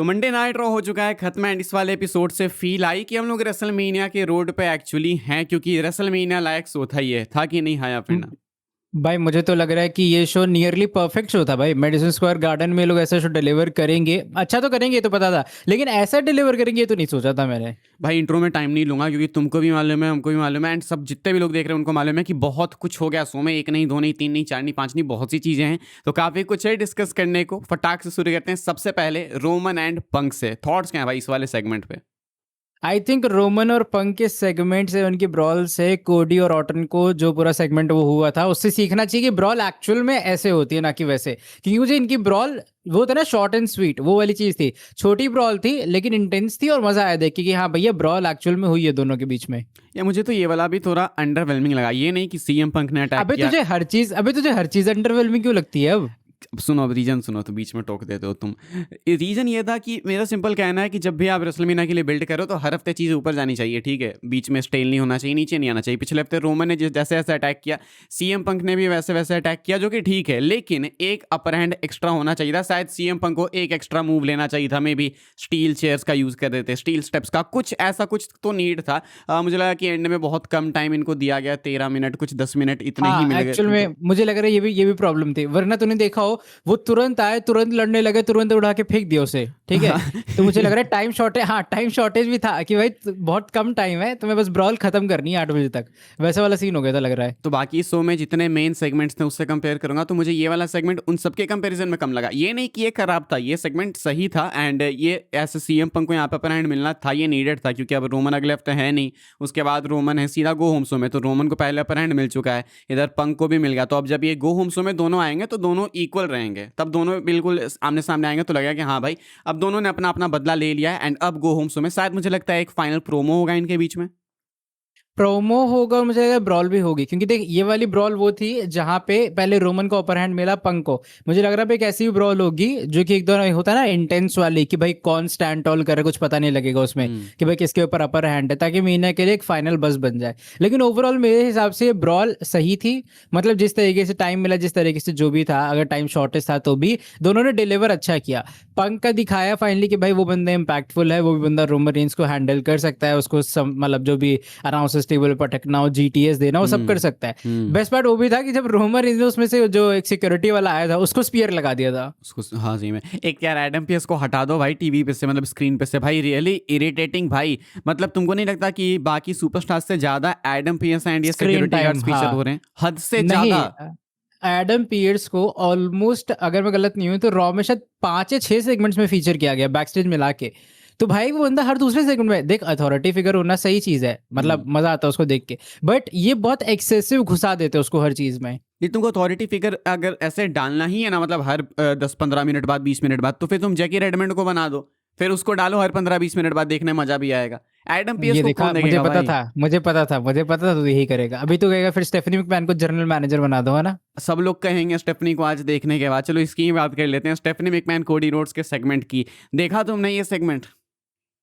तो Monday night raw हो चुका है खत्म एंड इस वाले एपिसोड से फील आई कि हम लोग रेसलमेनिया के रोड पे एक्चुअली हैं, क्योंकि रेसलमेनिया लायक शो था, ये था कि नहीं हाया म- फिरना। भाई मुझे तो लग रहा है कि ये शो नियरली परफेक्ट शो था भाई। मेडिसिन स्क्वायर गार्डन में ये लोग ऐसा शो डिलीवर करेंगे, अच्छा तो करेंगे ये तो पता था, लेकिन ऐसा डिलीवर करेंगे ये तो नहीं सोचा था मैंने। भाई इंट्रो में टाइम नहीं लूंगा क्योंकि तुमको भी मालूम है, हमको भी मालूम है, एंड सब जितने भी लोग देख रहे हैं उनको मालूम है कि बहुत कुछ हो गया शो में। एक नहीं, दो नहीं, तीन नहीं, चार नहीं, पांच नहीं, बहुत सी चीजें हैं। तो काफी कुछ है डिस्कस करने को। फटाक से शुरू करते हैं। सबसे पहले रोमन एंड पंक से थॉट्स क्या है भाई इस वाले सेगमेंट पे? आई थिंक रोमन और पंक के सेगमेंट से, उनकी ब्रॉल से, कोडी और ऑटन को जो पूरा सेगमेंट वो हुआ था उससे सीखना चाहिए कि ब्रॉल एक्चुअल में ऐसे होती है ना कि वैसे। क्योंकि मुझे इनकी ब्रॉल वो था ना शॉर्ट एंड स्वीट, वो वाली चीज थी। छोटी ब्रॉल थी लेकिन इंटेंस थी और मजा आया देख के कि हाँ भैया ब्रॉल एक्चुअल में हुई है दोनों के बीच में। या मुझे तो ये वाला भी थोड़ा अंडरवेलमिंग लगा। ये नहीं कि सीएम पंक ने अटैक किया। अबे तुझे हर चीज अंडरवेलमिंग क्यों लगती है अब? अब सुनो, अब रीजन सुनो, तो बीच में टोक देते हो तुम। रीजन ये था कि मेरा सिंपल कहना है कि जब भी आप रेसलमेनिया के लिए बिल्ड करो तो हर हफ्ते चीज़ ऊपर जानी चाहिए, ठीक है? बीच में स्टेल नहीं होना चाहिए, नीचे नहीं आना चाहिए। पिछले हफ्ते रोमन ने जैसे जैसे अटैक किया, सीएम पंक ने भी वैसे वैसे अटैक किया, जो कि ठीक है, लेकिन एक अपर हैंड एक्स्ट्रा होना चाहिए था। शायद सीएम पंक को एक एक्स्ट्रा मूव लेना चाहिए था, मे बी स्टील चेयर्स का यूज़ कर देते, स्टील स्टेप्स का, कुछ ऐसा कुछ तो नीड था। मुझे लगा कि एंड में बहुत कम टाइम इनको दिया गया, 13 मिनट, कुछ 10 मिनट इतने ही हाँ मिल गए एक्चुअल तो। में मुझे लग रहा है ये भी प्रॉब्लम थी, वरना तूने देखा हो वो तुरंत आए, तुरंत लड़ने लगे, तुरंत उड़ा के फेंक दिया उसे, ठीक है। तो मुझे लग रहा है टाइम शॉर्टेज, हाँ टाइम शॉर्टेज भी था कि भाई बहुत कम टाइम है, तुम्हें बस ब्रॉल खत्म करनी है 8 बजे तक। वैसा वाला सीन हो गया था लग रहा है। तो बाकी शो में जितने मेन सेगमेंट्स थे उससे कंपेयर करूंगा तो मुझे ये वाला सेगमेंट उन सबके कंपैरिजन में कम लगा। ये नहीं कि ये खराब था, ये सेगमेंट सही था, एंड ये ऐसे सीएम पंक को यहाँ पे अपर हैंड मिलना था, ये नीडेड था, क्योंकि अब रोमन अगले हफ्ते है नहीं। उसके बाद रोमन है सीधा गो होम शो में, तो रोमन को पहले अपर हैंड मिल चुका है, इधर पंक को भी मिल गया। तो अब जब ये गो होम शो में दोनों आएंगे तो दोनों इक्वल रहेंगे, तब दोनों बिल्कुल आमने सामने आएंगे, तो लगेगा कि हाँ भाई अब दोनों ने अपना अपना बदला ले लिया है। एंड अब गो होम शो में शायद मुझे लगता है एक फाइनल प्रोमो होगा इनके बीच में। प्रोमो होगा और मुझे लगा ब्रॉल भी होगी, क्योंकि देख ये वाली ब्रॉल वो थी जहां पे पहले रोमन को अपर हैंड मिला पंक को। मुझे लग रहा है एक ऐसी भी ब्रॉल होगी जो कि एकदम होता है ना इंटेंस वाली, कि भाई कौन स्टैंड टॉल करे, कुछ पता नहीं लगेगा उसमें कि भाई किसके ऊपर अपर हैंड है, ताकि महीने के लिए एक फाइनल बस बन जाए। लेकिन ओवरऑल मेरे हिसाब से ब्रॉल सही थी। मतलब जिस तरीके से टाइम मिला, जिस तरीके से जो भी था, अगर टाइम शॉर्टेज था तो भी दोनों ने डिलीवर अच्छा किया। पंक का दिखाया फाइनली कि भाई वो बंदा इम्पैक्टफुल है, वो भी बंदा रोमन रेंज को हैंडल कर सकता है, उसको मतलब जो भी अनाउंसर्स टेबल पर टकना हो, जीटीएस देना, वो सब कर सकता है। बेस्ट पार्ट वो भी था कि जब रोमन रेंज ने उसमें से जो एक सिक्योरिटी वाला आया था उसको स्पीयर लगा दिया था। उसको, हाँ सही में। एक यार एडम पीएस को हटा दो भाई टीवी पे से, मतलब स्क्रीन पे से, भाई रियली इरिटेटिंग भाई। मतलब तुमको नहीं लगता कि बाकी सुपरस्टार्स से ज्यादा एडम पीएस एंड ये screen security guards time, feature हाँ। हो रहे हैं हद से नहीं, ज्यादा? एडम पियर्स को ऑलमोस्ट, अगर मैं गलत नहीं हूँ तो रॉ में शायद 5 या 6 सेगमेंट्स में फीचर किया गया बैक स्टेज मिला के। तो भाई वो बंदा हर दूसरे सेगमेंट में, देख अथॉरिटी फिगर होना सही चीज है, मतलब मजा आता है उसको देख के, बट ये बहुत एक्सेसिव घुसा देते हैं उसको हर चीज में। ये तुमको अथॉरिटी फिगर अगर ऐसे डालना ही है ना, मतलब हर 10-15 मिनट बाद, 20 मिनट बाद, तो फिर तुम जैकी रेडमंड को बना दो, फिर उसको डालो हर 15-20 मिनट बाद, देखने में मजा भी आएगा। एडम पीएस ये को देखा, कौन देखेगा भाई? मुझे पता था तो यही करेगा। अभी तो कहेगा फिर स्टेफनी मैकमैन को जनरल मैनेजर बना दो, है ना। सब लोग कहेंगे स्टेफनी को आज देखने के बाद। चलो इसकी ही बात कर लेते हैं, स्टेफनी मैकमैन कोडी रोड्स के सेगमेंट की। देखा तुमने ये सेगमेंट?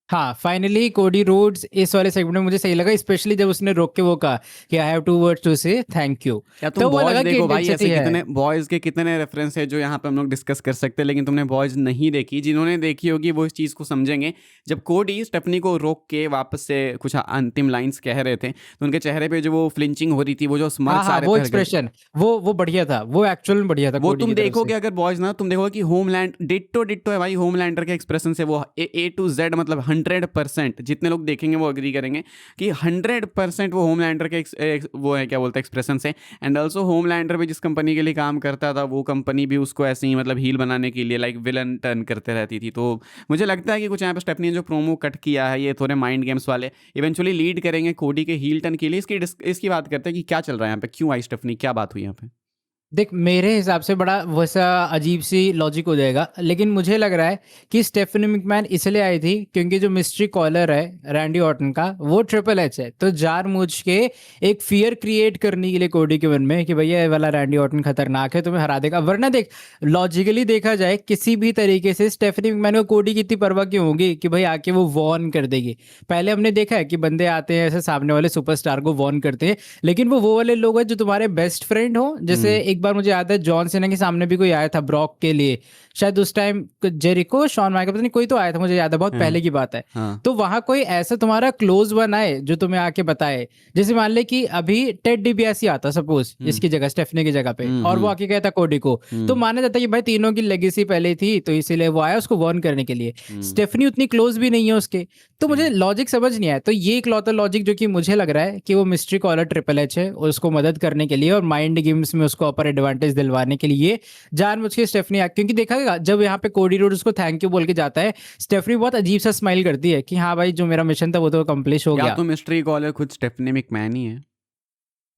हाँ फाइनली कोडी रोड्स इस वाले सेगमेंट में मुझे सही लगा, स्पेशली जब उसने रोक के वो कहा कि आई हैव 2 वर्ड्स टू से, थैंक यू। या तुम तो वो बॉयज लगा कि देखो भाई, इंटेंसिटी ऐसे है। कितने बॉयज के कितने रेफरेंस है जो यहाँ पे हम लोग डिस्कस कर सकते हैं, लेकिन तुमने बॉयज नहीं देखी। जिन्होंने देखी होगी वो इस चीज़ को समझेंगे। जब कोडी स्टेफनी को रोक के वापस से कुछ अंतिम लाइंस कह रहे थे, तो उनके चेहरे पे जो वो फ्लिंचिंग हो रही थी, वो जो हाँ स्मर्क्स आ हाँ, रहे वो थे हल्के, एक्सप्रेशन, वो बढ़िया था, वो एक्चुअल में बढ़िया था वो कोडी तुम की तरफ देखोगे से। अगर बॉयज ना, तुम देखोगे कि होमलैंड डिट्टो डिट्टो है भाई। होमलैंडर के एक्सप्रेशन से वो ए टू जेड, मतलब 100%, जितने लोग देखेंगे वो एग्री करेंगे कि 100% वो होमलैंडर के वो है, क्या बोलते हैं, एक्सप्रेशन से। एंड ऑल्सो होमलैंडर भी जिस कंपनी के लिए काम करता था, वो कंपनी भी उसको ऐसे ही मतलब हील बनाने के लिए लाइक विलन टर्न करते रहती थी। तो मुझे लगता है कि कुछ यहाँ पे स्टेफनी ने जो प्रोमो कट किया है, ये थोड़े माइंड गेम्स वाले इवेंचुअली लीड करेंगे कोडी के हील टर्न के लिए। इसकी बात करते हैं कि क्या चल रहा है यहाँ पे, क्यों आई स्टेफनी, क्या बात हुई यहाँ पे? देख मेरे हिसाब से बड़ा वैसा अजीब सी लॉजिक हो जाएगा, लेकिन मुझे लग रहा है कि स्टेफनी मैकमैन इसलिए आई थी क्योंकि जो मिस्ट्री कॉलर है रैंडी ऑर्टन का, वो ट्रिपल एच है। तो जानबूझ के एक फियर क्रिएट करने के लिए कोडी के मन में कि भैया ये वाला रैंडी ऑर्टन खतरनाक है, तुम्हें हरा देगा। वरना देख लॉजिकली देखा जाए किसी भी तरीके से स्टेफनी मैकमैन को कोडी की इतनी परवाह क्यों होगी कि भाई आके वो वॉर्न कर देगी। पहले हमने देखा है कि बंदे आते हैं ऐसे सामने वाले सुपरस्टार को वॉर्न करते हैं, लेकिन वो वाले लोग हैं जो तुम्हारे बेस्ट फ्रेंड हो। जैसे एक बार मुझे याद है जॉन सीना के सामने भी कोई आया था ब्रॉक के लिए, शायद उस टाइम जेरिको, शॉन माइकल, पता नहीं कोई तो आया था, मुझे याद है, बहुत हाँ। पहले की बात है। हाँ। तो वहां कोई ऐसा तुम्हारा क्लोज वन आए जो तुम्हें आके बताए, जैसे मान ले कि अभी टेड डिबियासी आता सपोज इसकी जगह, स्टेफनी की जगह पे, और वो आके कहता कोडी को, तो माना जाता है कि भाई तीनों की लेगेसी पहले थी तो इसीलिए वो आया उसको वार्न करने के लिए। स्टेफनी उतनी क्लोज भी नहीं है उसके, तो मुझे लॉजिक समझ नहीं आया। तो ये एक लौता लॉजिक जो कि मुझे लग रहा है कि वो मिस्ट्री कॉलर ट्रिपल एच है, उसको मदद करने के लिए और माइंड गेम्स में उसको अपर एडवांटेज दिलवाने के लिए जानबूझ के स्टेफनी क्योंकि देखा गया जब यहाँ पे कोडी रोड उसको थैंक यू बोल के जाता है, स्टेफनी बहुत अजीब सा स्माइल करती है कि हाँ भाई जो मेरा मिशन था वो तो कंप्लीट हो या गया। तो मिस्ट्री कॉलर खुद स्टेफनी मैकमैन ही है।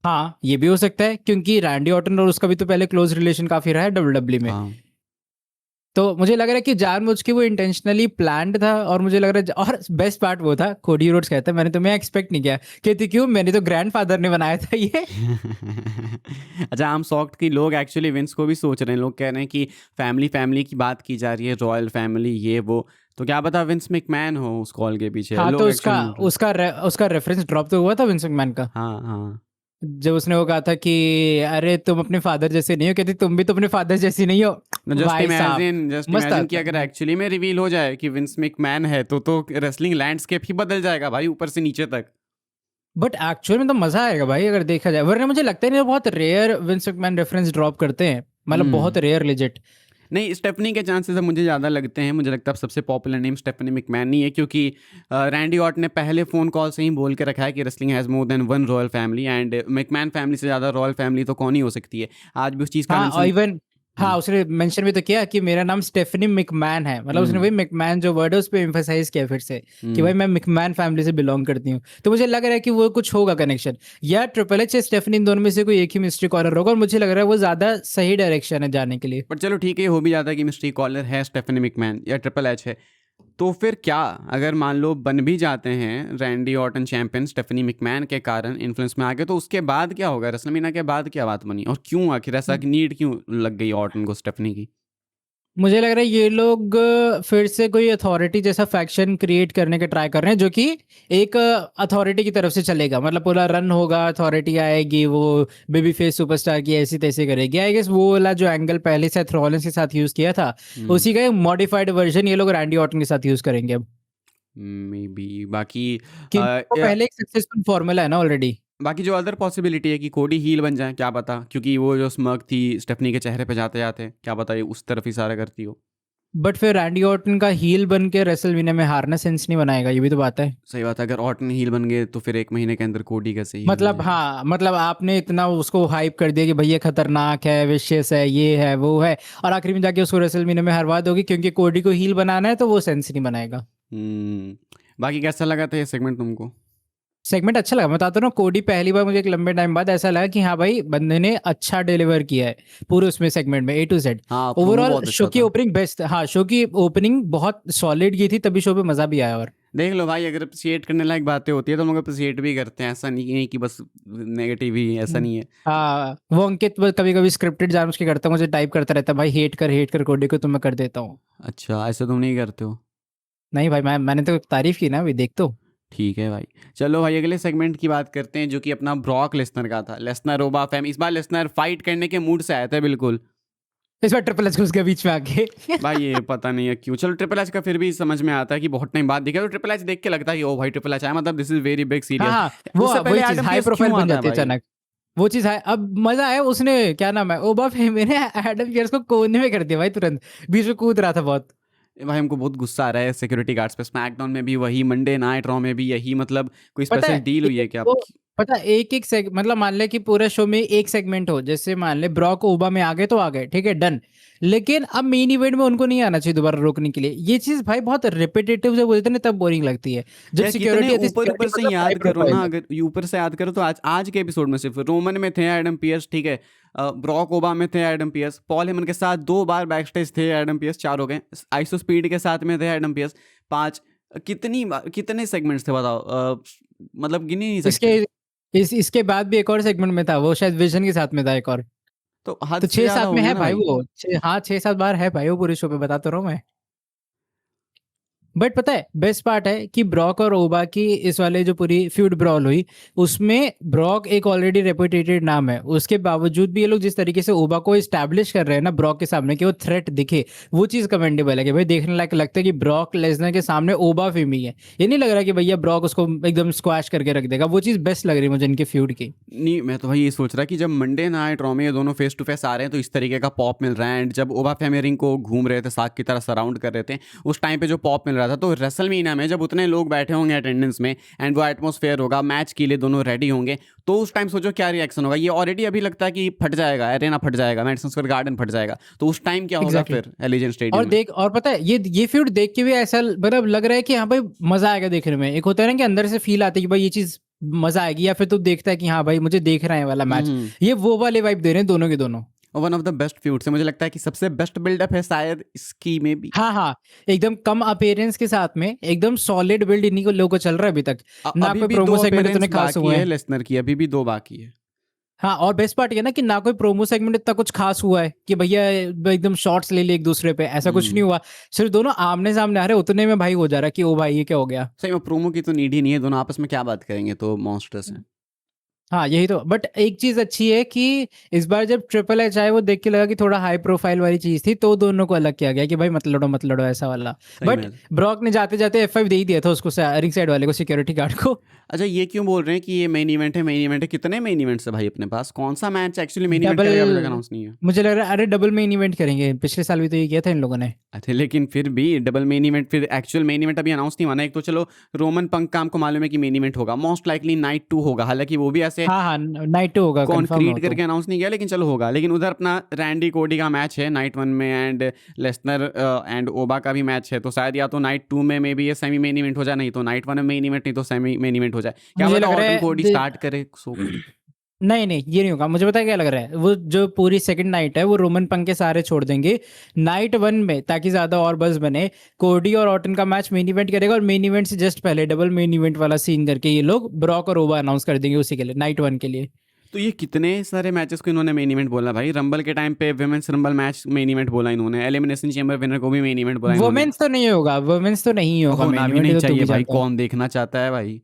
हाँ ये भी हो सकता है, क्योंकि रैंडी ऑर्टन और उसका भी तो पहले क्लोज रिलेशन काफी रहा है डब्ल्यूडब्ल्यू में। हाँ। तो मुझे लग रहा है कि जानबूझ के वो इंटेंशनली प्लान्ड था, और मुझे लग रहा है और बेस्ट पार्ट वो था, कोडी रोड्स कहता है मैंने तुम्हें एक्सपेक्ट नहीं किया, कहती क्यों, मैंने तो ग्रैंडफादर ने बनाया था ये। अच्छा, हम सॉफ्ट की लोग एक्चुअली विंस को भी सोच रहे हैं, लोग कह रहे हैं कि फैमिली फैमिली की बात की जा रही है, रॉयल फैमिली ये वो, तो क्या पता विंस मैकमैन हो उस कॉल के पीछे। हाँ लोग तो एक्चुअली बोल रहे हैं। उसका रेफरेंस ड्रॉप तो हुआ था विंस मैकमैन का, हाँ हाँ। जब उसने वो कहा था कि अरे तुम अपने फादर जैसे नहीं हो, कहती तुम भी तो अपने फादर जैसी नहीं हो। जस्ट भाई साहब जस्ट मस्त इमेजिन कि आता अगर है। एक्चुअली में रिवील हो जाए कि विंस मैकमैन है तो रेसलिंग लैंडस्केप ही बदल जाएगा भाई, ऊपर से नीचे तक। बट एक्चुअल में तो मजा आएगा भाई अगर देखा जाए, वरना मुझे लगता है नहीं, बहुत rare Vince McMahon reference drop करते हैं, मतलब बहुत रेयर लेजिट। नहीं, स्टेफनी के चांसेस अब मुझे ज़्यादा लगते हैं, मुझे लगता है अब सबसे पॉपुलर नेम स्टेफनी मैकमैन नहीं है, क्योंकि रैंडी ऑर्टन ने पहले फ़ोन कॉल से ही बोल के रखा है कि wrestling has more than one royal family, and McMahon family से ज़्यादा रॉयल फैमिली तो कौन ही हो सकती है। आज भी उस चीज़ का हाँ और मेंशन। इवन हाँ उसने मेंशन भी तो किया कि मेरा नाम स्टेफनी मैकमैन है, मतलब उसने वही मैकमैन जो वर्ड है उस पर एम्फेसाइज किया फिर से कि भाई मैं मैकमैन फैमिली से बिलोंग करती हूँ। तो मुझे लग रहा है कि वो कुछ होगा कनेक्शन, या ट्रिपल एच या स्टेफनी, इन दोनों में से कोई एक ही मिस्ट्री कॉलर होगा, और मुझे लग रहा है वो ज्यादा सही डायरेक्शन है जाने के लिए। बट चलो ठीक है, ये हो भी जाता है कि मिस्ट्री कॉलर है स्टेफनी मैकमैन या ट्रिपल एच है, तो फिर क्या अगर मान लो बन भी जाते हैं Randy Orton champion Stephanie McMahon के कारण इन्फ्लुएंस में आगे, तो उसके बाद क्या होगा, रेसलमेनिया के बाद क्या बात बनी, और क्यों आखिर ऐसा नीड क्यों लग गई ऑर्टन को स्टेफनी की? मुझे लग रहा है ये लोग फिर से कोई अथॉरिटी जैसा फैक्शन क्रिएट करने के ट्राई कर रहे हैं, जो कि एक अथॉरिटी की तरफ से चलेगा, मतलब पूरा रन होगा, अथॉरिटी आएगी, वो बेबी फेस सुपरस्टार की ऐसी तैसी करेगी। आई गेस वो वाला जो एंगल पहले से रॉलिंस के साथ यूज किया था, उसी का एक मॉडिफाइड वर्जन ये लोग रैंडी ऑर्टन के साथ यूज करेंगे अब, मे बी बाकी क्योंकि वो पहले एक सक्सेसफुल फॉर्मूला है ना ऑलरेडी। बाकी जो अदर पॉसिबिलिटी है कि कोडी हील बन जाए, क्या पता, क्योंकि वो जो स्मर्क थी स्टेफनी के चेहरे पे जाते जाते, क्या पता ये उस तरफ इशारा करती हो। बट फिर रैंडी ऑर्टन का हील बन के रेसलमेनिया में हारना सेंस नहीं बनाएगा, ये भी तो बात है। सही बात है, अगर ऑर्टन हील बन गए तो फिर 1 महीने के अंदर कोडी कैसे हील बन मतलब जाएगा? हाँ, मतलब आपने इतना उसको हाइप कर दिया कि भैया खतरनाक है, विशियस है, ये है वो है, और आखिरी में जाके उसको रेसलमेनिया में हरवा दोगे क्योंकि कोडी को हील बनाना है, तो वो सेंस नहीं बनाएगा। बाकी कैसा लगा था ये सेगमेंट तुमको? सेगमेंट अच्छा लगा, मैं बताता हूँ, कोडी पहली बार मुझे एक लंबे टाइम बाद ऐसा लगा कि हाँ भाई बंदे ने अच्छा डिलीवर किया है पूरे उसमें सेगमेंट में, A to Z। हाँ, promo ओवरऑल बहुत अच्छा शो की था। ओपनिंग बेस्ट, हाँ शो की ओपनिंग बहुत सॉलिड की थी, तभी शो पे मजा भी आया। और देख लो भाई, अगर अप्रिशिएट करने लायक बातें होती है तो हम लोग अप्रिशिएट भी करते हैं, ऐसा नहीं है कि बस नेगेटिव ही, ऐसा नहीं है। हाँ वो अंकित कभी कभी स्क्रिप्टेड जानबूझ के करता है, मुझे टाइप करता रहता है भाई हेट कर कोडी को, तो मैं कर देता हूँ। अच्छा, ऐसा तुम नहीं करते हो? नहीं भाई मैंने तो तारीफ की ना, अभी देख तो। ठीक है भाई। चलो भाई, अगले सेगमेंट की बात करते हैं, जो कि अपना ब्रॉक लेसनर का था। लेसनर ओबा फैम, इस बार लेसनर फाइट करने के मूड से आया था बिल्कुल। इस बार ट्रिपल एच को उसके बीच में आके भाई ये पता नहीं है क्यों, चलो ट्रिपल एच का फिर भी समझ में आता है कि बहुत टाइम बाद दिखा, तो ट्रिपल एच देख के लगता है कि ओ भाई ट्रिपल एच आया, मतलब दिस इज वेरी बिग हाँ सीरियस। हाँ वो उससे वही पहले चीज एडम हाई पीस प्रोफाइल क्यों बन आता है जाती है भाई? अचानक, वो चीज है। अब मजा आया, उसने क्या नाम है ओबा फेमे ने एडम पियर्स को कोने में कर दिया भाई, तुरंत बीच में कूद रहा था बहुत। भाई हमको बहुत गुस्सा आ रहा है सिक्योरिटी गार्ड्स पे, स्मैकडाउन में भी वही, मंडे नाइट रॉ में भी यही, मतलब कोई पता स्पेशल है डील हुई है क्या? वो पता है, एक सेग मतलब मान ले कि पूरे शो में एक सेगमेंट हो, जैसे मान ले ब्रॉक ओबा में आ गए तो आ गए, ठीक है डन, लेकिन अब मेन इवेंट में उनको नहीं आना चाहिए दोबारा रोकने के लिए। ये चीज भाई बहुत रिपीटेटिव जब बोलते हैं ना, तब बोरिंग लगती है। जब यार कितने सिक्योरिटी आती है, ऊपर ऊपर सिक्योरिटी से मतलब हाई याद करो प्रोफाइल ना, है। अगर ऊपर से याद करो तो आज के एपिसोड में सिर्फ रोमन में थे एडम पियर्स, ठीक है, ब्रॉक ओबा में थे एडम पियर्स, पॉल हेमन के साथ 2 बार बैक स्टेज थे एडम पियर्स, 4 हो गए, आइसो स्पीड के साथ में थे एडम पियर्स, 5। कितने सेगमेंट्स थे बताओ, मतलब गिन ही नहीं सकते। इसके बाद भी एक और सेगमेंट में था, वो शायद विजन के साथ में था एक और। तो हद तो से ज्यादा 6-7 हो में गया है ना भाई भाई। वो, हाँ 6-7 बार है भाई वो पूरे शो पे, बता तो रहा हूँ मैं। बट पता है बेस्ट पार्ट है कि ब्रॉक और ओबा की इस वाले जो पूरी फ्यूड ब्रॉल हुई उसमें ब्रॉक एक ऑलरेडी रेपुटेटेड नाम है, उसके बावजूद भी ये लोग जिस तरीके से ओबा को इस्टेब्लिश कर रहे हैं ना ब्रॉक के सामने कि वो थ्रेट दिखे, वो चीज कमेंडेबल है कि भाई देखने लायक लगता है कि ब्रॉक लेसनर के सामने ओबा फेमी है। ये नहीं लग रहा कि भैया ब्रॉक उसको एकदम स्क्वैश करके रख देगा, वो चीज बेस्ट लग रही है मुझे इनकी फ्यूड की। नहीं, मैं तो भाई ये सोच रहा कि जब मंडे नाइट रॉ में ये दोनों फेस टू फेस आ रहे हैं तो इस तरीके का पॉप मिल रहा है, एंड जब ओबा फेमेरिंग को घूम रहे थे साग की तरह सराउंड कर रहे थे उस टाइम पे जो पॉप मिल रहा था, तो रेसलमेनिया में जब उतने लोग बैठे होंगे अटेंडेंस में एंड वो एटमॉस्फेयर होगा, मैच के लिए दोनों रेडी होंगे, तो उस टाइम सोचो क्या रिएक्शन होगा। ये ऑलरेडी अभी लगता है कि फट जाएगा, एरेना फट जाएगा, मैडिसन स्क्वायर गार्डन फट जाएगा, तो उस टाइम क्या होगा Exactly. फिर एलिजेंट और स्टेडियम में। देख और पता है ये फ्यूड देख के भी ऐसा मतलब लग रहा है कि हाँ भाई मजा आएगा देखने में। एक होता है ना कि अंदर से फील आती है कि भाई ये चीज मजा आएगी, या फिर तू देखता है कि हाँ भाई मुझे देख रहा है वाला मैच। ये वो वाले वाइब दे रहे हैं दोनों के दोनों। और one of the best feuds है, मुझे लगता है कि सबसे बेस्ट बिल्डअप है शायद इसकी में भी। हाँ हाँ, एकदम कम अपीयरेंस के साथ में एकदम सॉलिड बिल्ड इन्हीं को लोगों को चल रहा है अभी तक। ना अभी कोई भी दो प्रोमो सेगमेंट इतने अपीयरेंस खास बाकी हुए है हैं। लेसनर की, अभी भी 2 बाकी है। हाँ, और बेस्ट पार्ट ये ना कि ना कोई प्रोमो सेगमेंट इतना कुछ खास हुआ है कि भैया एकदम शॉट्स ले लिए एक दूसरे पे, ऐसा कुछ नहीं हुआ। सिर्फ दोनों आमने सामने आ रहे, उतने में भाई हो जा रहा है कि ओ भाई ये क्या हो गया। सही में प्रोमो की तो नीड ही नहीं है, दोनों आपस में क्या बात करेंगे, तो मॉन्स्टर्स हैं। हाँ यही तो। बट एक चीज अच्छी है कि इस बार जब ट्रिपल एच आए वो देख के लगा कि थोड़ा हाई प्रोफाइल वाली चीज थी, तो दोनों को अलग किया गया कि भाई मत लड़ो ऐसा वाला। सही बट में। ब्रॉक ने जाते जाते F5 दे ही दिया था उसको, रिंग साइड वाले को, सिक्योरिटी गार्ड को। अच्छा, ये क्यों बोल रहे हैं कि ये मेन इवेंट है, मेन इवेंट है? कितने मेन इवेंट्स है भाई अपने पास? कौन सा match actually main event double, करेगा अभी तक अनाउंस नहीं है। मुझे लग रहा है अरे डबल मेन इवेंट करेंगे, पिछले साल भी तो ये किया था इन लोगों ने। अच्छा, लेकिन फिर भी डबल मेन इवेंट, फिर एक्चुअल मेन इवेंट अभी अनाउंस नहीं हुआ ना। एक तो चलो रोमन पंक का हमको मालूम है कि मेन इवेंट होगा, मोस्ट लाइकली नाइट 2 होगा, हालांकि वो भी ऐसे हाँ हाँ, नाइट 2 होगा कंफर्म हो कॉन्क्रीट तो। करके अनाउंस नहीं किया, लेकिन चलो होगा। लेकिन उधर अपना रैंडी कोडी का मैच है नाइट 1 में, एंड लेसनर एंड ओबा का भी मैच है, तो शायद या तो नाइट 2 में मे बी ये सेमी मेन इवेंट हो जाए, नहीं तो नाइट 1 में मेन इवेंट, नहीं तो सेमी मेन इवेंट हो जाए। क्या मुझे पता लग रहा ऑर्टन है कोडी स्टार्ट करे सो। नहीं नहीं ये नहीं होगा। मुझे पता है क्या लग रहा है, वो जो पूरी सेकंड नाइट है वो रोमन पंक के सारे छोड़ देंगे नाइट 1 में, ताकि ज्यादा और बस बने। कोडी और ऑर्टन का मैच मेन इवेंट करेगा, और मेन इवेंट से जस्ट पहले डबल मेन इवेंट वाला सीन करके ये लोग ब्रॉक और ओबा अनाउंस कर देंगे उसी के लिए, नाइट 1 के लिए। तो ये कितने सारे मैचेस को इन्होंने मेन इवेंट बोला भाई। रंबल के टाइम पे women's rumble match main event बोला इन्होंने, एलिमिनेशन चैम्बर विनर को भी मेन इवेंट बोला इन्होंने। वुमेन्स तो नहीं होगा, वुमेन्स तो नहीं होगा होना मेन भी इवेंट, नहीं तो तू चाहिए भी भाई, जानता है। कौन देखना चाहता है भाई।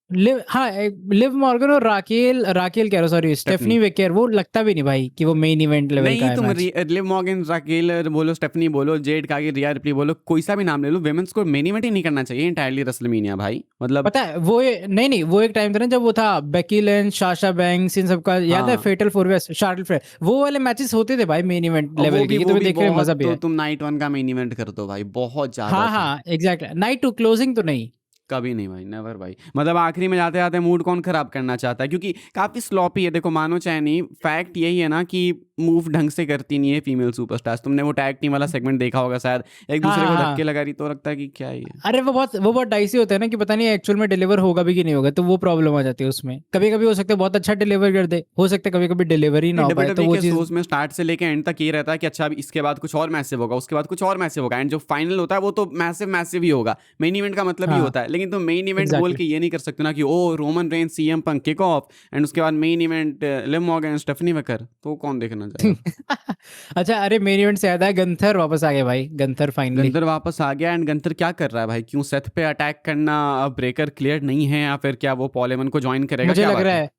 लिव मॉर्गन और राकेल राकेल कह रहा, सॉरी स्टेफनी वेकर, वो लगता भी नहीं भाई कि वो मेन इवेंट लेवल का नहीं, है तुम मैच। लिव मॉर्गन, राकेल बोलो, स्टेफनी बोलो, जेड कागिल, रिया रिप्ली बोलो, कोई सा भी नाम ले लो, विमेंस को मेन इवेंट ही नहीं करना चाहिए इंटायरली रेसलमेनिया भाई। मतलब पता है वो नहीं वो एक टाइम था ना जब वो था बेकी लिंच, साशा बैंक्स, इन सबका याद है, हाँ। फेटल 4 वे, शार्लेट फ्लेयर, वो वाले मैचेस होते थे भाई मेन इवेंट और लेवल के, ये तो देखने में मजा भी तो है। तुम नाइट 1 का मेन इवेंट कर दो भाई, बहुत ज्यादा हाँ था। हाँ एग्जैक्टली, नाइट 2 क्लोजिंग तो नहीं। कभी नहीं भाई, नेवर भाई। मतलब आखिरी में जाते जाते मूड कौन खराब करना चाहता है, क्योंकि काफी स्लॉपी है। देखो मानो चाहे नहीं, फैक्ट यही है ना कि मूव ढंग से करती नहीं है फीमेल सुपरस्टार्स। तुमने वो टैग टीम वाला सेगमेंट देखा होगा शायद, एक दूसरे को धक्के लगा रही, तो लगता है कि क्या है ये। अरे वो बहुत डाइसी होता है ना कि पता नहीं एक्चुअल में डिलीवर होगा भी कि नहीं होगा, तो वो प्रॉब्लम आ जाती है उसमें। कभी कभी हो सकता है बहुत अच्छा डिलीवर कर दे, हो सकता है कभी कभी डिलीवर ही ना हो पाए, तो वो के चीज। शोज में स्टार्ट से लेके एंड तक ये रहता है कि अच्छा अब इसके बाद कुछ और मैसिव होगा, उसके बाद कुछ और मैसिव होगा, एंड जो फाइनल होता है वो तो मैसिव ही होगा। मेन इवेंट का मतलब ही हाँ होता है। लेकिन तुम मेन इवेंट बोल एग्जैक्टली। के ये नहीं कर सकते ना कि ओ Roman Reigns CM Punk kick off, and उसके बाद main event Liv Morgan Stephanie Vaquer, तो कौन देखना जाएगा। अच्छा, अरे मेन इवेंट से याद है, गंथर वापस आ गया भाई, गंथर फाइनली। गंथर वापस आ गया, एंड गंथर क्या कर रहा है भाई? क्यों सेथ पे अटैक करना ब्रेकर क्लियर नहीं है, या फिर क्या वो पॉल हेमन को ज्वाइन करेगा? मुझे क्या लग बात रहा है? है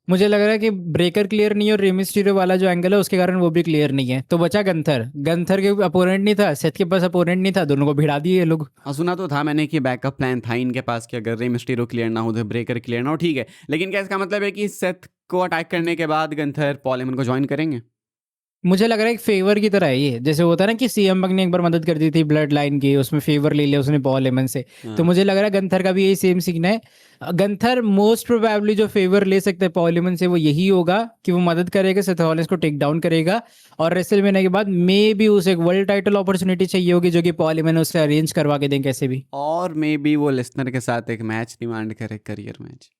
मुझे लग रहा है कि ब्रेकर क्लियर नहीं है, और रेमिस्टीरियो वाला जो एंगल है उसके कारण वो भी क्लियर नहीं है, तो बचा गंथर। गंथर के अपोनेंट नहीं था, सेथ के पास अपोनेंट नहीं था, दोनों को भिड़ा दिए ये लोग। हाँ, सुना तो था मैंने कि बैकअप प्लान था इनके पास कि अगर रे मिस्टीरियो क्लियर ना हो तो ब्रेकर क्लियर ना हो, ठीक है। लेकिन क्या इसका मतलब है कि सेथ को अटैक करने के बाद गंथर पॉल हेमन को ज्वाइन करेंगे? मुझे लग रहा है एक फेवर की तरह है ये, जैसे होता है ना कि सीएम पंक ने एक बार मदद कर दी थी ब्लड लाइन की, उसमें फेवर ले लिया उसने पॉल हेमन से। तो हाँ। मुझे लग रहा है गंथर का भी यही सेम सीन है। गंथर मोस्ट प्रोबेबली जो फेवर ले सकते हैं पॉल हेमन से वो यही होगा कि वो मदद करेगा, सेथ रॉलिंस को टेक डाउन करेगा, और रेसलमेनिया के बाद मे बी उसे एक वर्ल्ड टाइटल अपॉर्चुनिटी चाहिए होगी, जो कि पॉल हेमन उससे अरेंज करवा के दें कैसे भी। और मे बी वो लिस्नर के साथ एक मैच डिमांड करे, करियर मैच।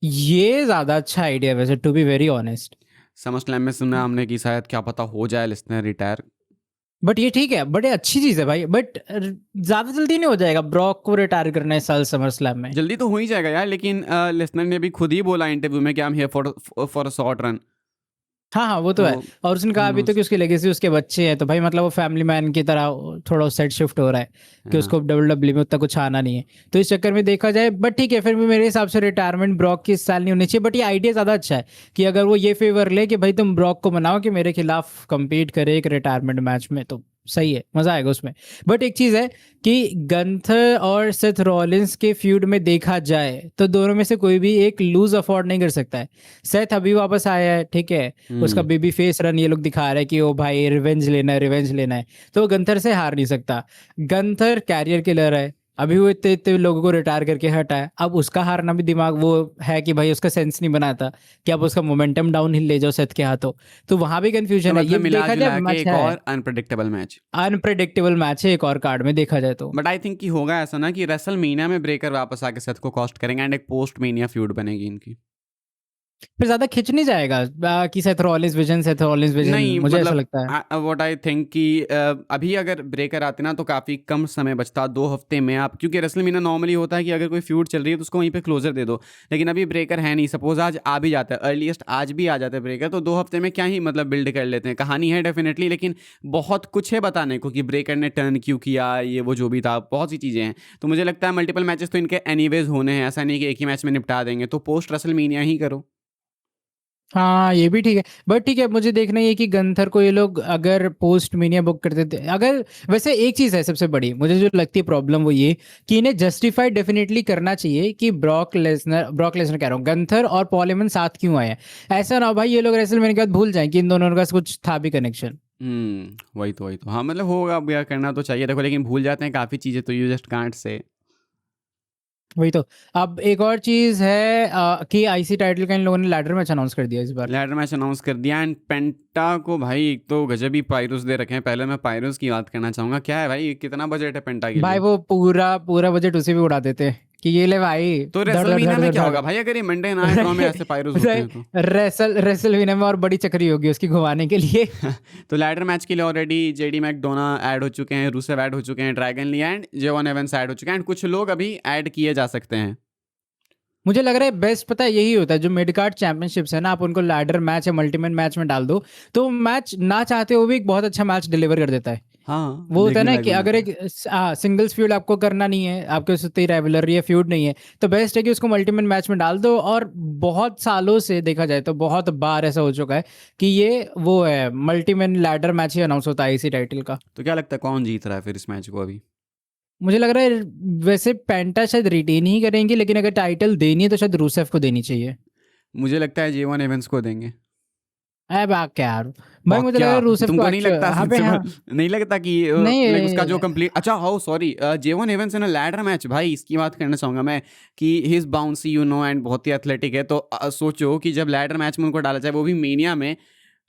ये ज्यादा अच्छा आइडिया वैसे, to be very honest. SummerSlam में सुना हमने कि शायद क्या पता हो जाए लिस्नर रिटायर। बट ये ठीक है, बड़े अच्छी चीज है भाई, बट ज्यादा जल्दी नहीं हो जाएगा ब्रॉक को रिटायर करना इस साल समर स्लैम में। जल्दी तो हो ही जाएगा यार, लेकिन लिस्नर ने भी खुद ही बोला इंटरव्यू में कि I am here for a short run. हाँ हाँ वो तो है। तो और उसने कहा who अभी तो knows? कि उसकी लेगेसी उसके बच्चे हैं, तो भाई मतलब वो फैमिली मैन की तरह थोड़ा सेट शिफ्ट हो रहा है कि हाँ उसको WWE में उतना कुछ आना नहीं है। तो इस चक्कर में देखा जाए, बट ठीक है, फिर भी मेरे हिसाब से रिटायरमेंट ब्रॉक की इस साल नहीं होनी चाहिए। बट ये आइडिया ज़्यादा अच्छा है कि अगर वो ये फेवर ले कि भाई तुम ब्रॉक को मनाओ कि मेरे खिलाफ compete करे एक रिटायरमेंट मैच में, तो सही है, मजा आएगा उसमें। बट एक चीज़ है कि गंथर और सेथ रॉलिंस के फ्यूड में देखा जाए तो दोनों में से कोई भी एक लूज अफोर्ड नहीं कर सकता है। सेथ अभी वापस आया है, ठीक है, उसका बेबी फेस रन ये लोग दिखा रहे हैं कि ओ भाई रिवेंज लेना है, रिवेंज लेना है, तो वो गंथर से हार नहीं सकता। गंथर कैरियर किलर है, अभी वो इतने इतने लोगों को रिटायर करके हटा है, अब उसका हारना भी दिमाग वो है कि भाई उसका सेंस नहीं बनाता कि अब उसका मोमेंटम डाउन हिल ले जाओ सेथ के हाथों। तो वहां भी तो कंफ्यूजन है, ये मतलब मिला देखा जाए जुला के मैच एक है, और अनप्रडिक्टेबल मैच। अनप्रेडिक्टेबल मैच है एक और कार्ड में देखा जाए तो। बट आई थिंक कि होगा ऐसा ना कि रेसल मीनिया में ब्रेकर वापस आके सेथ को कॉस्ट करेंगे एंड एक पोस्ट मीनिया फ्यूड बनेगी इनकी। फिर ज्यादा खिंच नहीं जाएगा कि Seth Rollins vision, Seth Rollins vision, नहीं मुझे ऐसा मतलब लगता है। व्हाट आई थिंक कि अभी अगर ब्रेकर आते ना तो काफ़ी कम समय बचता 2 हफ्ते में आप, क्योंकि रेसलमेनिया नॉर्मली होता है कि अगर कोई फ्यूड चल रही है तो उसको वहीं पे क्लोजर दे दो। लेकिन अभी ब्रेकर है नहीं, सपोज आज आ भी जाता है, अर्लीस्ट आज भी आ जाता है ब्रेकर, तो 2 हफ्ते में क्या ही मतलब बिल्ड कर लेते हैं। कहानी है डेफिनेटली, लेकिन बहुत कुछ है बताने को कि ब्रेकर ने टर्न क्यों किया, ये वो जो भी था, बहुत सी चीज़ें हैं। तो मुझे लगता है मल्टीपल मैचेस तो इनके एनीवेज होने हैं, ऐसा नहीं कि एक ही मैच में निपटा देंगे, तो पोस्ट रेसलमेनिया ही करो। हाँ ये भी ठीक है, बट ठीक है, मुझे देखना ये कि गंथर को ये लोग अगर पोस्ट मीनिया बुक करते थे, अगर वैसे एक चीज़ है सबसे बड़ी मुझे जो लगती है प्रॉब्लम, वो ये कि इन्हें जस्टिफाई डेफिनेटली करना चाहिए कि ब्रॉक लेसनर कह रहा हूँ, गंथर और पॉल हेमन साथ क्यों आए हैं। ऐसा ना हो भाई ये लोग रेसलमेनिया के बाद भूल जाएं कि इन दोनों का कुछ था भी कनेक्शन। वही तो हाँ, मतलब होगा अब, यार करना तो चाहिए देखो, लेकिन भूल जाते हैं काफ़ी चीज़ें, तो यू जस्ट कांट से। वही तो। अब एक और चीज़ है कि आईसी टाइटल का इन लोगों ने लैडर मैच अनाउंस कर दिया इस बार। लैडर मैच अनाउंस कर दिया एंड पेंटा को भाई एक तो गजब ही पायरोस दे रखे हैं। पहले मैं पायरोस की बात करना चाहूँगा, क्या है भाई, कितना बजट है पेंटा के भाई लिए? वो पूरा पूरा बजट उसी पे उड़ा देते हैं कि ये ले भाई, तो धड़ धड़ रेसलमेनिया धड़ में धड़ क्या धड़। होगा भाई अगर ये मंडे नाइट रॉ में ऐसे पायरोस होते हैं तो? रेसलवेनिया में और बड़ी चक्री होगी उसकी घुमाने के लिए। तो लैडर मैच के लिए ऑलरेडी जेडी मैकडोना ऐड हो चुके हैं, रूसेव ऐड हो चुके हैं, Dragon Lee and Je'Von Evans add हो चुके हैं, एंड कुछ लोग अभी ऐड किए जा सकते हैं। मुझे लग रहा है बेस्ट पता है यही होता है, जो मिड कार्ड चैंपियनशिप्स है ना, आप उनको लैडर मैच या मल्टीमैन मैच में डाल दो, तो मैच ना चाहते हुए भी एक बहुत अच्छा मैच डिलीवर कर देता है। हाँ, वो होता है देखने ना लायक कि बन अगर जाता है। एक सिंगल्स फ्यूड आपको करना नहीं है, आपके उससे इतनी राइवलरी या फ्यूड नहीं है, तो बेस्ट है कि उसको मल्टीमैन मैच में डाल दो। और बहुत सालों से देखा जाए तो बहुत बार ऐसा हो चुका है कि ये वो है मल्टीमैन लैडर मैच ही अनाउंस होता है इसी टाइटल का। तो क्या लगता है कौन जीत रहा है फिर इस मैच को अभी? मुझे लग रहा है वैसे पेंटा शायद रिटेन ही करेंगे, लेकिन अगर टाइटल देनी है तो शायद रूसेफ को देनी चाहिए। मुझे लगता है जेवन एवंस को देंगे। अरे बात क्या यार, भाई और मुझे लग क्या, रहा है रूसेफ को तुमको नहीं एक्चुअल लगता हाँ पे हाँ। प्रिंसिपल नहीं लगता कि लाइक उसका जो नहीं कंप्लीट, अच्छा हो sorry, Je'Von Evans in a ladder match, भाई इसकी बात करना चाहूंगा मैं कि his bouncy you know and बहुत ही एथलेटिक है, तो सोचो कि जब लैडर मैच में उनको डाला जाए वो भी मेनिया में,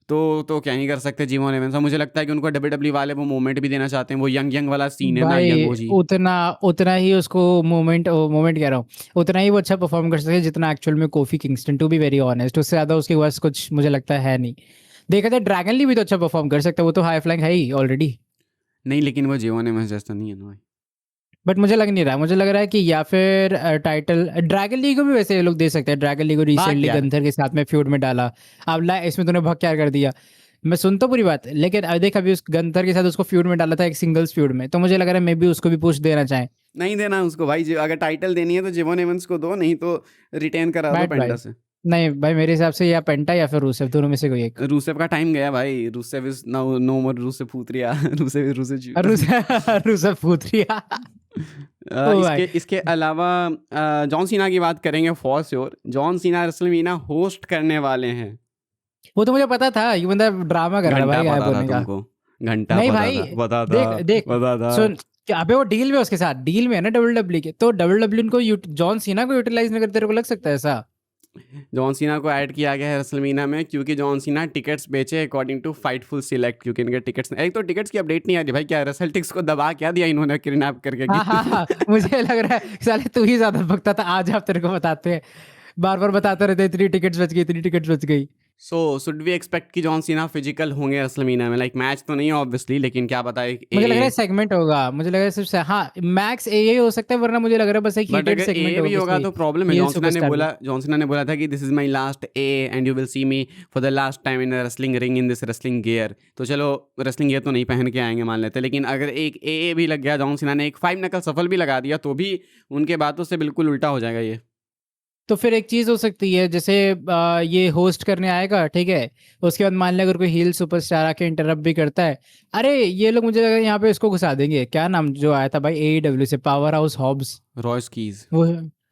तो क्या ही कर सकते हैं जेवन एवंस। और मुझे लगता है कि उनको डब्ल्यू वाले वो मोमेंट भी देना चाहते हैं, वो यंग यंग वाला सीन है ना, यंग भाई, ओजी। उतना उतना ही उसको मोमेंट कह रहा हूँ, उतना ही वो अच्छा परफॉर्म कर सकते हैं जितना एक्चुअल में Kofi Kingston, to be very honest, उससे ज्यादा उसके पास कुछ मुझे लगता है नहीं। देखा जाए ड्रैगन ली भी तो अच्छा परफॉर्म कर सकता है, वो तो हाई फ्लाइंग है ही ऑलरेडी। नहीं लेकिन वो जेवन एवंस जैसा नहीं है ना भाई। बट मुझे लग नहीं रहा, मुझे लग रहा है कि या फिर टाइटल ड्रैगन लीग को भी वैसे ये लोग दे सकते हैं। ड्रैगन लीग को बात रिसेंटली यार, गंथर के साथ में फ्यूड में डाला, अब ला इसमें तूने भक्यार कर दिया। मैं सुन तो पूरी बात, लेकिन देख अभी उस गंथर के साथ उसको फ्यूड में डाला था एक सिंगल्स फ्यूड में, तो मुझे लग रहा है मे बी उसको भी पुश देना चाहें। नहीं देना उसको भाई, अगर टाइटल देनी है तो जेवन एवंस को दो, नहीं तो रिटेन करा दो बैट भाई, पेंटा से। नहीं भाई मेरे हिसाब से या पेंटा या फिर रूसेफ, दोनों में से कोई एक। रूसेफ का टाइम गया भाई, Rusev is now no more Rusev फूतरिया रूसेफ इज रूसेफ रूसेफ पूछ रहा। ओ भाई, इसके इसके अलावा जॉन सीना की बात करेंगे for sure. John Cena WrestleMania host करने वाले हैं। वो तो मुझे पता था, ये बंदा ड्रामा कर रहा है घंटा भाई गायब पता था होने का। तुमको? घंटा नहीं पता भाई, था, पता था, देख देख पता था। सुन, क्या अबे वो डील में उसके साथ डील में है ना डब्ल्यू के, तो डब्ल्यू को जॉन सीना को यूटिलाइज नहीं करते, तेरे को लग सकता है ऐसा? जॉन सीना को ऐड किया गया है रेसलमेनिया में क्योंकि जॉन सीना टिकट्स बेचे अकॉर्डिंग टू फाइटफुल सिलेक्ट, क्योंकि इनके टिकट्स, एक तो टिकट्स की अपडेट नहीं आ रही भाई, क्या रेसलटिक्स को दबा क्या दिया इन्होंने किडनैप करके हाँ हाँ हाँ, मुझे लग रहा है साले तू ही ज्यादा भगता था, आज आप तेरे को बताते हैं, बार बार बताते रहते इतनी टिकट्स बच गई, इतनी टिकट्स बच गई। सो शुड वी एक्सपेक्ट कि जॉन सीना फिजिकल होंगे रेसलमेनिया में? लाइक मैच तो नहीं है ऑब्वियसली, लेकिन क्या पता है मुझे लग रहा है सेगमेंट होगा, मुझे लग रहा है सिर्फ हाँ मैक्स ए हो सकता है, वरना मुझे लग रहा है बस एक बट हीटेड अगर सेगमेंट ए होगा भी होगा किसी तो प्रॉब्लम है। हील सुपरस्टार में। जॉन सीना ने बोला था कि this is my last A and you will see me for the last time in wrestling ring in this wrestling gear. तो चलो रेसलिंग गियर तो नहीं पहन के आएंगे मान लेते, लेकिन अगर एक ए भी लग गया, जॉन सीना ने एक 5 नकल सफल भी लगा दिया, तो भी उनके बातों से बिल्कुल उल्टा हो जाएगा ये। तो फिर एक चीज हो सकती है, जैसे ये होस्ट करने आएगा, ठीक है, उसके बाद मान लिया अगर कोई हील सुपरस्टार आके इंटरप्ट भी करता है, अरे ये लोग मुझे लगा यहाँ पे इसको घुसा देंगे, क्या नाम जो आया था भाई AEW से, powerhouse Hobbs, Royce Keys. वो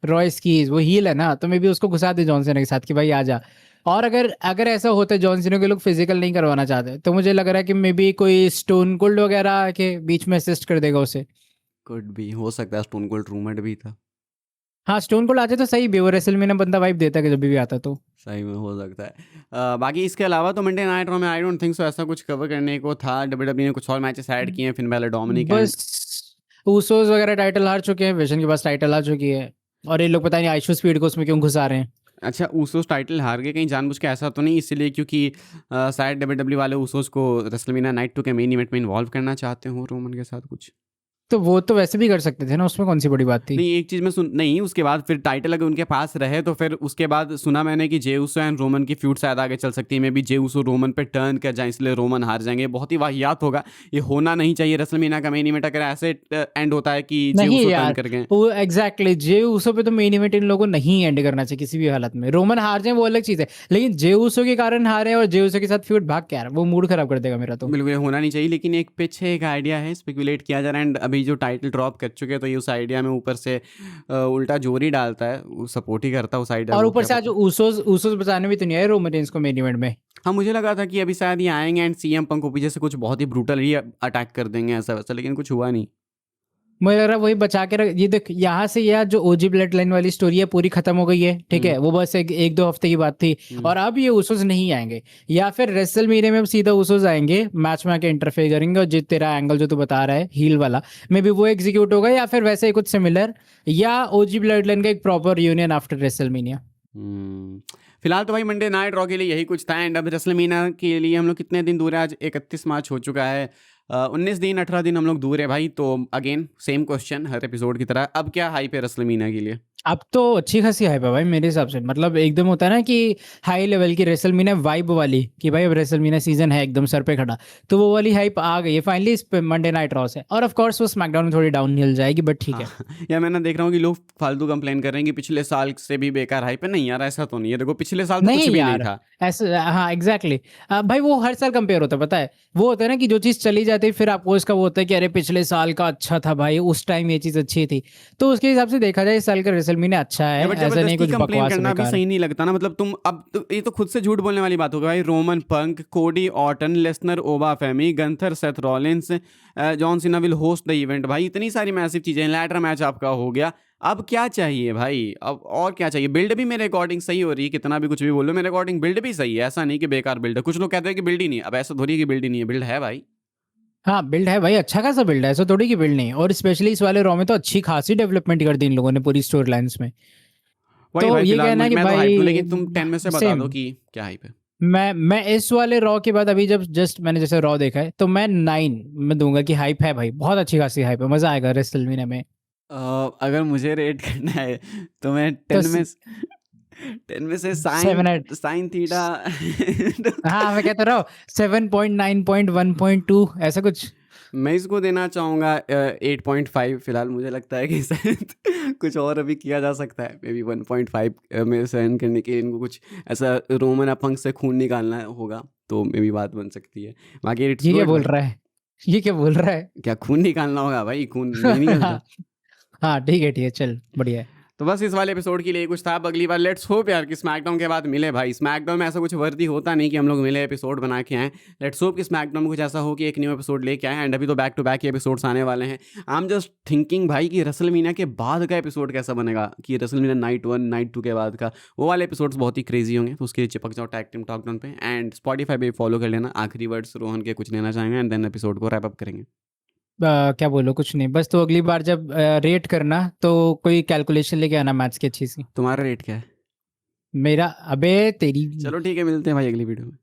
रॉयस कीज, वो हील है ना, तो मे बी उसको घुसा दे जॉन सीना के साथ कि भाई आ जा। और अगर अगर ऐसा होता है जॉन सीना के लोग फिजिकल नहीं करवाना चाहते, तो मुझे लग रहा है कि मे बी कोई स्टोन कोल्ड वगैरह आके बीच में असिस्ट कर देगा उसे। कुड भी हो सकता है, स्टोन कोल्ड रूममेट भी था। हाँ स्टोन कोल्ड आ जाए तो सही भी, वो रेसलमेनिया बंदा वाइब देता है कि जब भी आता तो। सही में हो सकता है। बाकी इसके अलावा तो मंडे नाइट रॉ में आई डोंट थिंक सो ऐसा कुछ कवर करने को था। डब्ल्यूडब्ल्यू ने कुछ और मैचेस ऐड किए हैं, फिन बैलर, डोमिनिक एंड बस उसोस वगैरह टाइटल हार चुके हैं, विजन के पास टाइटल आ चुकी है, और ये लोग पता नहीं आइशो स्पीड को उसमें क्यों घुसा रहे हैं। अच्छा, ऊसोस टाइटल हार गए कहीं जानबूझ के? ऐसा तो नहीं इसलिए क्योंकि शायद डब्ल्यूडब्ल्यू वाले ऊसोस को रेसलमेनिया नाइट 2 के मेन इवेंट में इन्वॉल्व करना चाहते हो रोमन के साथ कुछ? तो वो तो वैसे भी कर सकते थे ना, उसमें कौन सी बड़ी बात थी। नहीं, एक चीज़ मैं सुन नहीं, उसके बाद फिर टाइटल अगर उनके पास रहे तो फिर उसके बाद सुना मैंने कि जे ऊसो एंड रोमन की फ्यूड शायद आगे चल सकती है। Maybe Jey Uso Roman पे टर्न कर जाए, इसलिए रोमन हार जाएंगे। बहुत ही वाहियात होगा, ये होना नहीं चाहिए। रेसलमेनिया का मेन इवेंट अगर ऐसे एंड होता है कि जे नहीं ऊसो टर्न यार, कर गए। वो एग्जैक्टली जे ऊसो पे तो मेन इवेंट इन लोगों को नहीं एंड करना चाहिए किसी भी हालत में। रोमन हार जाए वो अलग चीज है, लेकिन जे ऊसो के कारण हारे और जे ऊसो के साथ फ्यूड भाग के यार, वो मूड खराब कर देगा मेरा तो। बिल्कुल, ये होना नहीं चाहिए, लेकिन एक पीछे एक आइडिया है, स्पेकुलेट किया जा रहा है। एंड अभी जो टाइटल ड्रॉप कर चुके हैं, तो ये उस आइडिया में ऊपर से उल्टा जोर ही डालता है, वो सपोर्ट ही करता है उस आइडिया और को, ऊपर क्या से आज पता। ऊसोस बचाने भी तो नहीं आए रोमन रेंस को मेन इवेंट में। हाँ, मुझे लगा था कि अभी शायद ये आएंगे एंड सीएम पंक को पीछे से कुछ बहुत ही ब्रूटल ही अटैक कर देंगे ऐसा वैसा, लेकिन कुछ हुआ नहीं। मुझे लग रहा है वही बचा के रख, ये देख यहाँ से यह जो ओजी ब्लड लाइन वाली स्टोरी है पूरी खत्म हो गई है, ठीक है, वो बस एक दो हफ्ते की बात थी, और अब ये उसोस नहीं आएंगे, या फिर रेसलमेनिया में अब सीधा उसोस आएंगे, मैच में आके इंटरफेयर करेंगे, और जो तेरा एंगल जो तू बता रहा है हील वाला, मे बी वो एग्जीक्यूट होगा, या फिर वैसे ही कुछ सिमिलर, या ओजी ब्लड लाइन का एक प्रॉपर यूनियन आफ्टर रेसलमेनिया। फिलहाल तो भाई मंडे नाइट रॉ के लिए यही कुछ था। एंड अब रेसलमेनिया के लिए हम लोग कितने दिन दूर है? आज 31 मार्च हो चुका है। 19 दिन 18 दिन हम लोग दूर है भाई। तो अगेन सेम क्वेश्चन हर एपिसोड की तरह, अब क्या हाइप है रेसलमेनिया के लिए? अब तो अच्छी खासी हाइप है भाई मेरे हिसाब से, मतलब एकदम होता है ना कि हाई लेवल की रेसलमेनिया वाइब वाली, कि भाई अब रेसलमेनिया सीजन है एकदम सर पे खड़ा, तो वो वाली हाइप आ गई है फाइनली इस मंडे नाइट रॉ से। और ऑफ कोर्स वो स्मैकडाउन में थोड़ी डाउन हिल जाएगी, बट ठीक है। या मैं ना देख रहा हूँ कि लोग फालतू कंप्लेन कर रहे हैं कि पिछले साल से भी बेकार हाइप है। नहीं यार, ऐसा तो नहीं है। देखो, पिछले साल तो कुछ नहीं भी नहीं यार, था। ऐसे हाँ एग्जैक्टली भाई, वो हर साल कंपेयर होता है, पता है वो होता है ना कि जो चीज़ चली जाती है फिर आपको इसका वो होता है कि अरे पिछले साल का अच्छा था भाई, उस टाइम ये चीज़ अच्छी थी, तो उसके हिसाब से देखा जाए इस साल का रेसलमेनिया अच्छा है, बट ऐसा नहीं जबरदस्ती कुछ कंप्लेन बकवास करना भी बेकार। सही नहीं लगता ना। मतलब तुम अब तो, ये तो खुद से झूठ बोलने वाली बात होगी भाई। Roman Punk, Cody Orton, Lesnar, Oba Femi, Gunther, Seth Rollins, John Cena will host the event. भाई इतनी सारी मैसिव चीजें, लैडर मैच आपका हो गया। अब क्या चाहिए भाई? अब और क्या चाहिए? बिल्ड भी मेरे अकॉर्डिंग सही हो रही है, कितना भी कुछ भी बोलो, मेरे अकॉर्डिंग बिल्ड भी सही है। ऐसा नहीं कि बेकार बिल्ड है। कुछ लोग कहते हैं कि बिल्ड ही नहीं है, अब ऐसा थोड़ी है कि बिल्ड ही नहीं है, बिल्ड है भाई। हाँ बिल्ड है भाई, अच्छा खासा बिल्ड है, ऐसा थोड़ी की बिल्ड नहीं है, और स्पेशली इस वाले रॉ में तो अच्छी खासी डेवलपमेंट कर दी इन लोगों ने पूरी स्टोरी लाइन्स में। वही तो भाई, ये फिलहाल कहना है कि मैं तो हाइप हूँ, लेकिन तुम 10 में से भाई बता सेम, दो कि क्या हाइप है। मैं इस वाले रॉ के बाद अभी जब जस्ट मैंने जैसे रॉ देखा है, तो मैं 9 में दूंगा कि हाइप है भाई, बहुत अच्छी खासी हाइप है, मजा आएगा रेसलमेनिया में। अगर मुझे रेट करना है तो मैं तो 10 में से साइन 7 साइन थीटा हाँ मैं कहता रहा हूँ 7.9.1.2 ऐसा कुछ। मैं इसको देना चाहूँगा 8.5। फिलहाल मुझे लगता है कि शायद कुछ और अभी किया जा सकता है। मे बी 1.5 में सहन करने के लिए इनको कुछ ऐसा रोमन अपंग से खून निकालना होगा, तो मे बी बात बन सकती है। बाकी इट्स ये क्या गुड बोल भाई। रहा है, ये क्या बोल रहा है। क्या खून निकालना होगा भाई? खून नहीं निकलता। हाँ ठीक है चल बढ़िया है। तो बस इस वाले एपिसोड के लिए कुछ था। अब अगली बार लेट्स होप यार कि स्मैकडाउन के बाद मिले भाई। स्मैकडाउन में ऐसा कुछ वर्दी होता नहीं कि हम लोग मिले एपिसोड बना के आए। लेट्स होप कि स्मैकडाउन में कुछ ऐसा हो कि एक न्यू एपिसोड लेके आए। एंड अभी तो बैक टू बैक एपिसोड्स आने वाले हैं। आई एम जस्ट थिंकिंग भाई कि रेसलमेनिया के बाद का एपिसोड कैसा बनेगा, कि रेसलमेनिया नाइट 1 नाइट 2 के बाद का वो वाले एपिसोड्स बहुत ही क्रेजी होंगे। तो उसके लिए चिपक जाओ टैग टीम टॉक डाउन पे, एंड स्पॉटिफाई पे फॉलो कर लेना। आखिरी वर्ड्स रोहन के कुछ लेना चाहेंगे, एंड देन एपिसोड को रैप अप करेंगे। क्या बोलो, कुछ नहीं, बस तो अगली बार जब रेट करना तो कोई कैलकुलेशन लेके आना मैथ्स की अच्छी सी। तुम्हारा रेट क्या है? मेरा अबे तेरी चलो ठीक है, मिलते हैं भाई अगली वीडियो में।